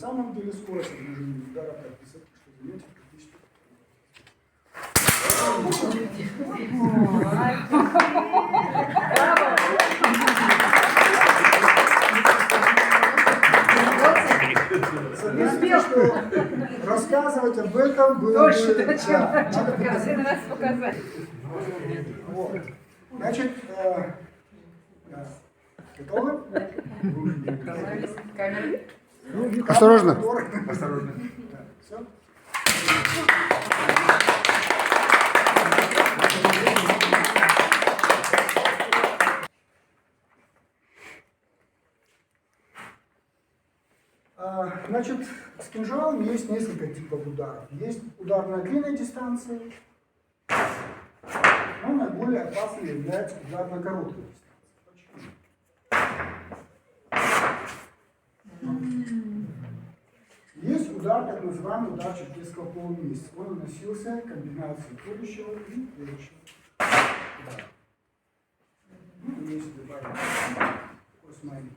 самом деле скорость обнажения удара так высока, что заметить практически. Соответственно, что рассказывать об этом было бы... Надо показать. Вот. Значит, готовы? Осторожно. Осторожно. Все. Значит, с кинжалом есть несколько типов ударов. Есть удар на длинной дистанции, но наиболее опасным является удар на короткой дистанции. Почему? Есть удар, так называемый удар черкесского полумесяца. Он наносился комбинацией туловищего и плеча. Ну, если добавить такой смайлик.